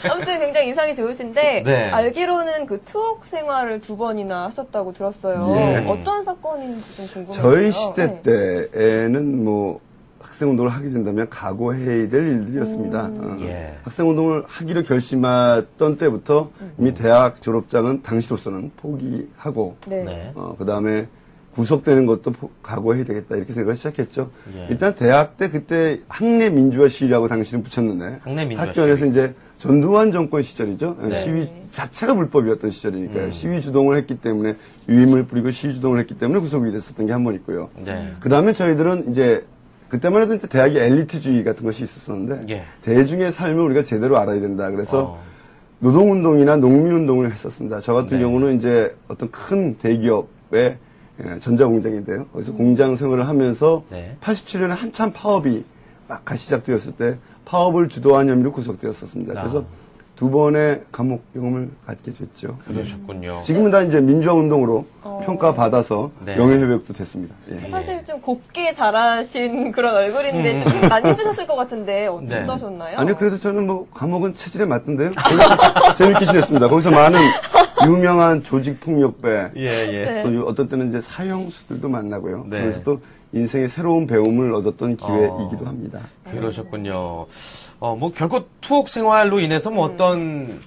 아무튼 굉장히 인상이 좋으신데 네. 알기로는 그 투옥 생활을 2번이나 하셨다고 들었어요. 예. 어떤 사건인지 좀 궁금해요. 저희 시대 때에는 뭐 학생운동을 하게 된다면 각오해야 될 일들이었습니다. 예. 학생운동을 하기로 결심했던 때부터 이미 대학 졸업장은 당시로서는 포기하고 네. 네. 그 다음에 구속되는 것도 각오해야 되겠다 이렇게 생각을 시작했죠. 예. 일단 대학 때 그때 학내 민주화 시위라고 당시는 붙였는데 학내 민주화 학교에서 시위. 이제 전두환 정권 시절이죠. 네. 시위 자체가 불법이었던 시절이니까요. 시위 주동을 했기 때문에 유임을 부리고 시위 주동을 했기 때문에 구속이 됐었던 게 한 번 있고요. 네. 그 다음에 저희들은 이제 그때만 해도 이제 대학이 엘리트주의 같은 것이 있었었는데 예. 대중의 삶을 우리가 제대로 알아야 된다. 그래서 노동운동이나 농민운동을 했었습니다. 저 같은 네. 경우는 이제 어떤 큰 대기업의 전자공장인데요. 거기서 공장 생활을 하면서 네. 87년에 한참 파업이 막 시작되었을 때 파업을 주도한 혐의로 구속되었었습니다. 그래서 2번의 감옥 경험을 갖게 됐죠. 그러셨군요. 지금은 다 이제 민주화 운동으로 평가받아서 네. 명예회복도 됐습니다. 예. 사실 좀 곱게 자라신 그런 얼굴인데 좀 많이 힘드셨을 것 같은데 네. 어떠셨나요? 아니요, 그래도 저는 뭐 감옥은 체질에 맞던데요. 재밌게 지냈습니다. 거기서 많은 유명한 조직폭력배, 예, 예. 네. 또 어떤 때는 이제 사형수들도 만나고요. 네. 그래서 또 인생의 새로운 배움을 얻었던 기회이기도 합니다. 그러셨군요. 뭐 결코 투옥 생활로 인해서 뭐 어떤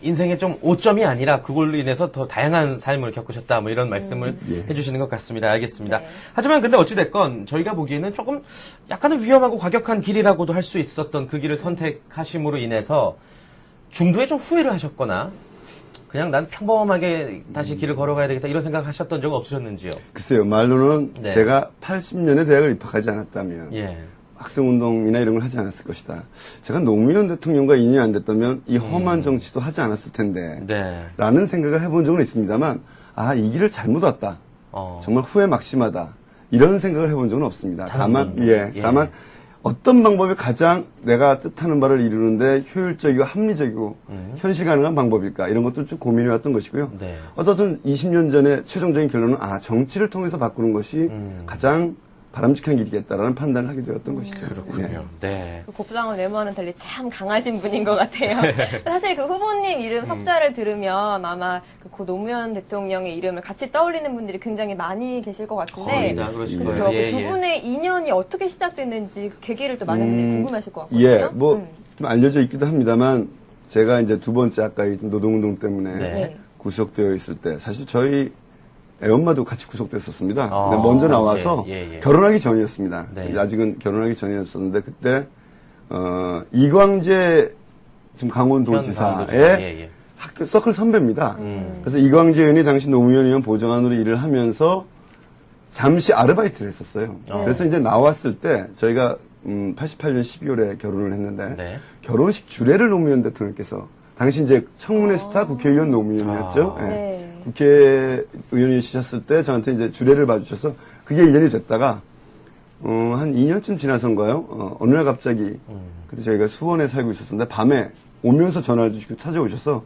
인생의 좀 오점이 아니라 그걸로 인해서 더 다양한 삶을 겪으셨다 뭐 이런 말씀을 해주시는 것 같습니다. 알겠습니다. 네. 하지만 근데 어찌됐건 저희가 보기에는 조금 약간은 위험하고 과격한 길이라고도 할 수 있었던 그 길을 선택하심으로 인해서 중도에 좀 후회를 하셨거나 그냥 난 평범하게 다시 길을 걸어가야 되겠다 이런 생각하셨던 적 없으셨는지요? 글쎄요, 말로는 네. 제가 80년에 대학을 입학하지 않았다면 예. 학생운동이나 이런 걸 하지 않았을 것이다. 제가 노무현 대통령과 인연이 안 됐다면 이 험한 정치도 하지 않았을 텐데 네. 라는 생각을 해본 적은 있습니다만 이 길을 잘못 왔다. 정말 후회 막심하다. 이런 생각을 해본 적은 없습니다. 다만 다만 어떤 방법이 가장 내가 뜻하는 바를 이루는데 효율적이고 합리적이고 현실 가능한 방법일까 이런 것도 쭉 고민해왔던 것이고요. 네. 어떤 20년 전에 최종적인 결론은 정치를 통해서 바꾸는 것이 가장 바람직한 길이겠다라는 판단을 하게 되었던 것이죠. 그렇군요. 네. 그 곱상을 외모와는 달리 참 강하신 분인 것 같아요. 사실 그 후보님 이름 석자를 들으면 아마 그 노무현 대통령의 이름을 같이 떠올리는 분들이 굉장히 많이 계실 것 같은데. 거의 다 그러실 그렇죠. 거예요. 그 두 분의 인연이 어떻게 시작됐는지 그 계기를 또 많은 분들이 궁금하실 것 같거든요. 예, 뭐 좀 알려져 있기도 합니다만 제가 이제 두 번째 아까 이 노동운동 때문에 네. 구속되어 있을 때 사실 저희 애엄마도 같이 구속됐었습니다. 근데 먼저 나와서 예. 결혼하기 전이었습니다. 네. 아직은 결혼하기 전이었었는데 그때 이광재 지금 강원도지사의 학교 서클 선배입니다. 그래서 이광재 의원이 당시 노무현 의원 보좌관으로 일을 하면서 잠시 아르바이트를 했었어요. 그래서 이제 나왔을 때 저희가 88년 12월에 결혼을 했는데 네. 결혼식 주례를 노무현 대통령께서 당시 이제 청문회 스타 국회의원 노무현이었죠. 예. 네. 국회의원이셨을 때 저한테 이제 주례를 봐주셔서 그게 1년이 됐다가 한 2년쯤 지나서인가요? 어느 날 갑자기 그때 저희가 수원에 살고 있었는데 밤에 오면서 전화를 주시고 찾아오셔서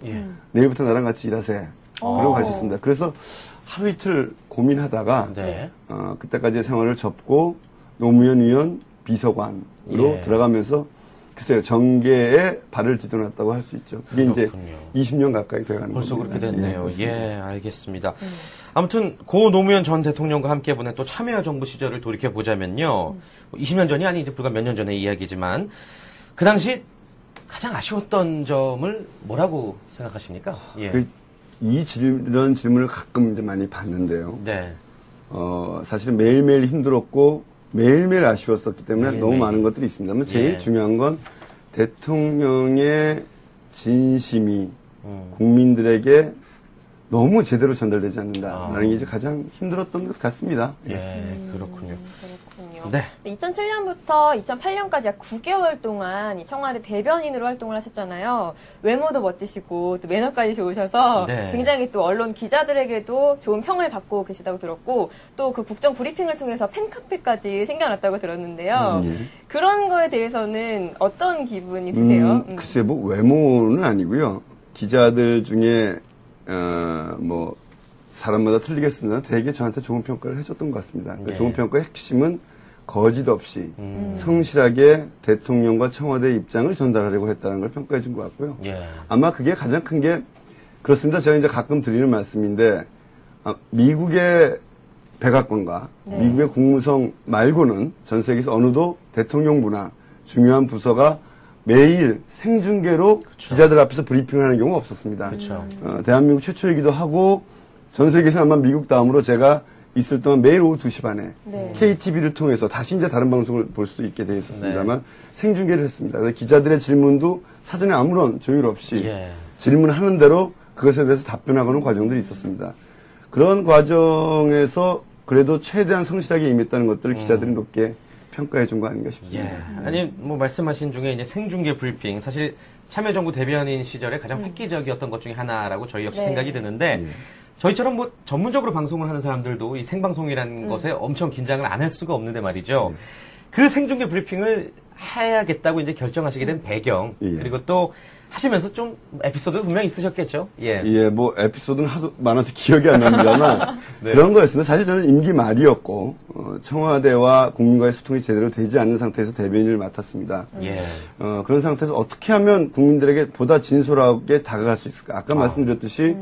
내일부터 나랑 같이 일하세요. 그러고 가셨습니다. 그래서 하루 이틀 고민하다가 네. 그때까지의 생활을 접고 노무현 의원 비서관으로 들어가면서 글쎄요, 정계에 발을 디뎌놨다고 할 수 있죠. 그게 그렇군요. 이제 20년 가까이 돼가는 거죠. 벌써 그렇게 됐네요. 예, 알겠습니다. 아무튼 고 노무현 전 대통령과 함께 보낸 또 참여야 정부 시절을 돌이켜 보자면요. 20년 전이 아니 이제 불과 몇 년 전의 이야기지만 그 당시 가장 아쉬웠던 점을 뭐라고 생각하십니까? 예. 이런 질문을 가끔 이제 많이 받는데요. 네. 사실은 매일매일 힘들었고 매일매일 아쉬웠었기 때문에 매일매일. 너무 많은 것들이 있습니다만 제일 중요한 건 대통령의 진심이 국민들에게 너무 제대로 전달되지 않는다라는 게 이제 가장 힘들었던 것 같습니다. 그렇군요. 그렇군요. 네. 2007년부터 2008년까지 약 9개월 동안 이 청와대 대변인으로 활동을 하셨잖아요. 외모도 멋지시고 또 매너까지 좋으셔서 네. 굉장히 또 언론 기자들에게도 좋은 평을 받고 계시다고 들었고 또 그 국정 브리핑을 통해서 팬카페까지 생겨났다고 들었는데요. 그런 거에 대해서는 어떤 기분이 드세요? 글쎄 뭐 외모는 아니고요. 기자들 중에 뭐 사람마다 틀리겠습니다. 되게 저한테 좋은 평가를 해줬던 것 같습니다. 그러니까 좋은 평가의 핵심은 거짓 없이 성실하게 대통령과 청와대의 입장을 전달하려고 했다는 걸 평가해 준 것 같고요. 예. 아마 그게 가장 큰 게 그렇습니다. 제가 이제 가끔 드리는 말씀인데 미국의 백악관과 미국의 국무성 말고는 전 세계에서 어느도 대통령부나 중요한 부서가 매일 생중계로 기자들 앞에서 브리핑을 하는 경우가 없었습니다. 대한민국 최초이기도 하고 전 세계에서 아마 미국 다음으로 제가 있을 동안 매일 오후 2시 반에 KTV를 통해서 다시 이제 다른 방송을 볼 수도 있게 되어 있었습니다만 생중계를 했습니다. 그래서 기자들의 질문도 사전에 아무런 조율 없이 질문하는 대로 그것에 대해서 답변하고는 과정들이 있었습니다. 그런 과정에서 그래도 최대한 성실하게 임했다는 것들을 기자들이 높게 평가해 준 거 아닌가 싶습니다. 아니, 뭐, 말씀하신 중에 이제 생중계 브리핑, 사실 참여정부 대변인 시절에 가장 획기적이었던 것 중에 하나라고 저희 역시 생각이 드는데, 저희처럼 뭐 전문적으로 방송을 하는 사람들도 이 생방송이라는 것에 엄청 긴장을 안 할 수가 없는데 말이죠. 그 생중계 브리핑을 해야겠다고 이제 결정하시게 된 배경, 그리고 또 하시면서 좀 에피소드 분명히 있으셨겠죠? 뭐 에피소드는 하도 많아서 기억이 안 납니다만 그런 거였습니다. 사실 저는 임기 말이었고 청와대와 국민과의 소통이 제대로 되지 않는 상태에서 대변인을 맡았습니다. 그런 상태에서 어떻게 하면 국민들에게 보다 진솔하게 다가갈 수 있을까? 아까 말씀드렸듯이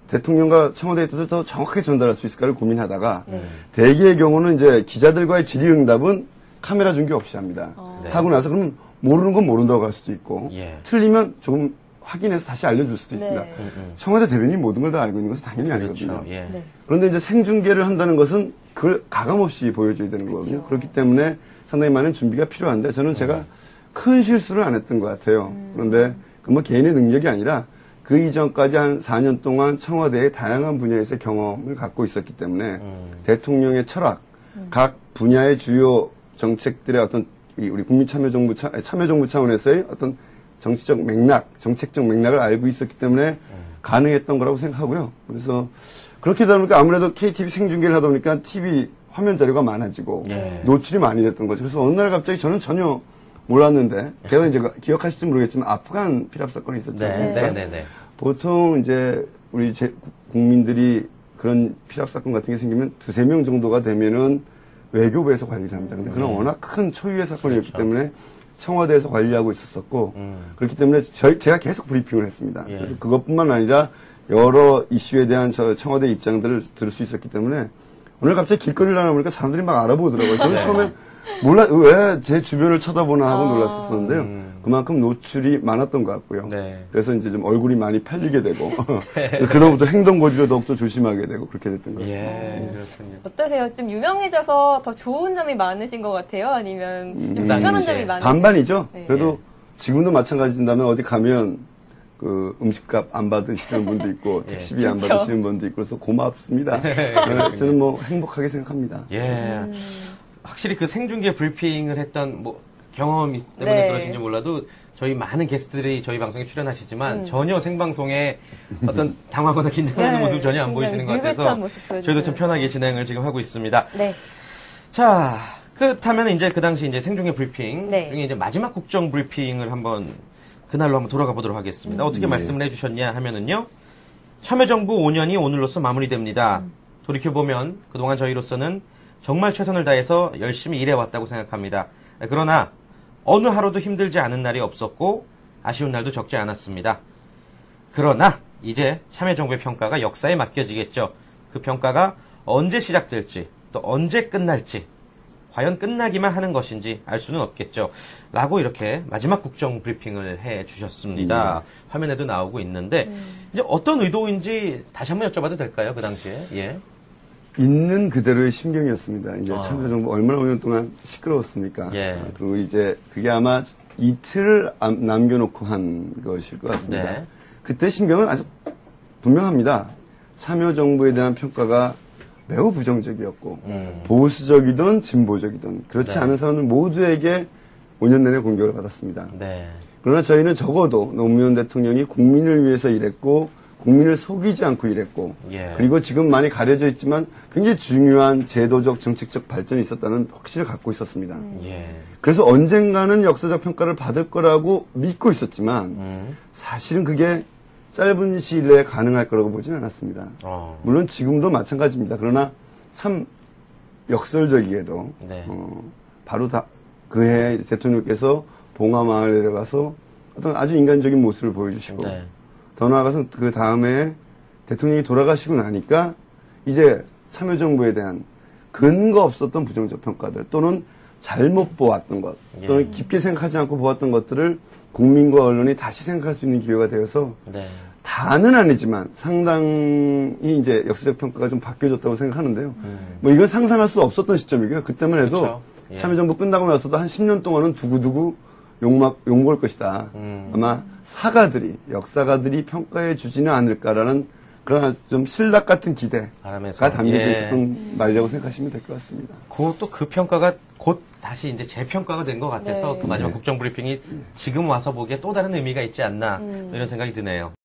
대통령과 청와대의 뜻을 더 정확하게 전달할 수 있을까를 고민하다가 대개의 경우는 이제 기자들과의 질의응답은 카메라 중계 없이 합니다. 하고 나서 그럼 모르는 건 모른다고 할 수도 있고 틀리면 조금 확인해서 다시 알려줄 수도 있습니다. 청와대 대변인이 모든 걸 다 알고 있는 것은 당연히 아니거든요. 그런데 이제 생중계를 한다는 것은 그걸 가감없이 보여줘야 되는 거거든요. 그렇기 때문에 상당히 많은 준비가 필요한데 저는 제가 큰 실수를 안 했던 것 같아요. 그런데 그 뭐 개인의 능력이 아니라 그 이전까지 한 4년 동안 청와대의 다양한 분야에서 경험을 갖고 있었기 때문에 대통령의 철학, 각 분야의 주요 정책들의 어떤 우리 국민참여정부 차원에서의 어떤 정치적 맥락, 정책적 맥락을 알고 있었기 때문에 가능했던 거라고 생각하고요. 그래서 그렇게 되다 보니까 아무래도 KTV 생중계를 하다 보니까 TV 화면 자료가 많아지고 노출이 많이 됐던 거죠. 그래서 어느 날 갑자기 저는 전혀 몰랐는데, 제가 이제 기억하실지 모르겠지만 아프간 피랍 사건이 있었지 않습니까? 보통 이제 우리 국민들이 그런 피랍 사건 같은 게 생기면 2-3명 정도가 되면은 외교부에서 관리를 합니다. 근데 그건 워낙 큰 초유의 사건이었기 때문에 청와대에서 관리하고 있었었고, 그렇기 때문에 제가 계속 브리핑을 했습니다. 그래서 그것뿐만 아니라 여러 이슈에 대한 청와대 입장들을 들을 수 있었기 때문에 오늘 갑자기 길거리를 나가보니까 사람들이 막 알아보더라고요. 저는 처음에 왜 제 주변을 쳐다보나 하고 놀랐었는데요. 그만큼 노출이 많았던 것 같고요. 그래서 이제 좀 얼굴이 많이 팔리게 되고, 그다음부터 행동거지를 더욱더 조심하게 되고, 그렇게 됐던 것 같습니다. 그렇군요. 어떠세요? 좀 유명해져서 더 좋은 점이 많으신 것 같아요? 아니면 좀 불편한 점이 많으세요? 반반이죠. 그래도 지금도 마찬가지인다면 어디 가면 그 음식값 안 받으시는 분도 있고, 택시비 안 받으시는 분도 있고, 그래서 고맙습니다. 저는 뭐 행복하게 생각합니다. 확실히 그 생중계 브리핑을 했던 뭐 경험이 때문에 그러신지 몰라도 저희 많은 게스트들이 저희 방송에 출연하시지만 전혀 생방송에 어떤 당황하거나 긴장하는 모습 전혀 안 보이시는 것 같아서 저희도 좀 편하게 진행을 지금 하고 있습니다. 자, 그렇다면 이제 그 당시 이제 생중계 브리핑 중에 이제 마지막 국정 브리핑을 한번 그날로 한번 돌아가 보도록 하겠습니다. 어떻게 말씀을 해주셨냐 하면은요, 참여정부 5년이 오늘로써 마무리됩니다. 돌이켜보면 그동안 저희로서는 정말 최선을 다해서 열심히 일해왔다고 생각합니다. 그러나 어느 하루도 힘들지 않은 날이 없었고 아쉬운 날도 적지 않았습니다. 그러나 이제 참여정부의 평가가 역사에 맡겨지겠죠. 그 평가가 언제 시작될지 또 언제 끝날지 과연 끝나기만 하는 것인지 알 수는 없겠죠. 라고 이렇게 마지막 국정 브리핑을 해주셨습니다. 화면에도 나오고 있는데 이제 어떤 의도인지 다시 한번 여쭤봐도 될까요? 그 당시에. 있는 그대로의 심경이었습니다. 이제 참여정부 얼마나 5년 동안 시끄러웠습니까? 그리고 이제 그게 아마 이틀을 남겨놓고 한 것일 것 같습니다. 그때 심경은 아주 분명합니다. 참여정부에 대한 평가가 매우 부정적이었고 보수적이든 진보적이든 그렇지 않은 사람들 모두에게 5년 내내 공격을 받았습니다. 그러나 저희는 적어도 노무현 대통령이 국민을 위해서 일했고 국민을 속이지 않고 일했고 그리고 지금 많이 가려져 있지만 굉장히 중요한 제도적 정책적 발전이 있었다는 확신을 갖고 있었습니다. 그래서 언젠가는 역사적 평가를 받을 거라고 믿고 있었지만 사실은 그게 짧은 시일 내에 가능할 거라고 보지는 않았습니다. 물론 지금도 마찬가지입니다. 그러나 참 역설적이게도 바로 그해 대통령께서 봉화마을 내려가서 어떤 아주 인간적인 모습을 보여주시고 네. 더 나아가서 그 다음에 대통령이 돌아가시고 나니까 이제 참여정부에 대한 근거 없었던 부정적 평가들 또는 잘못 보았던 것 또는 깊게 생각하지 않고 보았던 것들을 국민과 언론이 다시 생각할 수 있는 기회가 되어서 네. 다는 아니지만 상당히 이제 역사적 평가가 좀 바뀌어졌다고 생각하는데요. 뭐 이건 상상할 수 없었던 시점이고요. 그때만 해도 그렇죠. 예. 참여정부 끝나고 나서도 한 10년 동안은 두고두고 욕먹을 것이다. 아마 사가들이 역사가들이 평가해 주지는 않을까라는 그런 좀 신락 같은 기대가 담겨져 있었던 말이라고 생각하시면 될 것 같습니다. 또 그 평가가 곧 다시 이제 재평가가 된 것 같아서 네. 또 마지막 네. 국정브리핑이 지금 와서 보기에 또 다른 의미가 있지 않나 이런 생각이 드네요.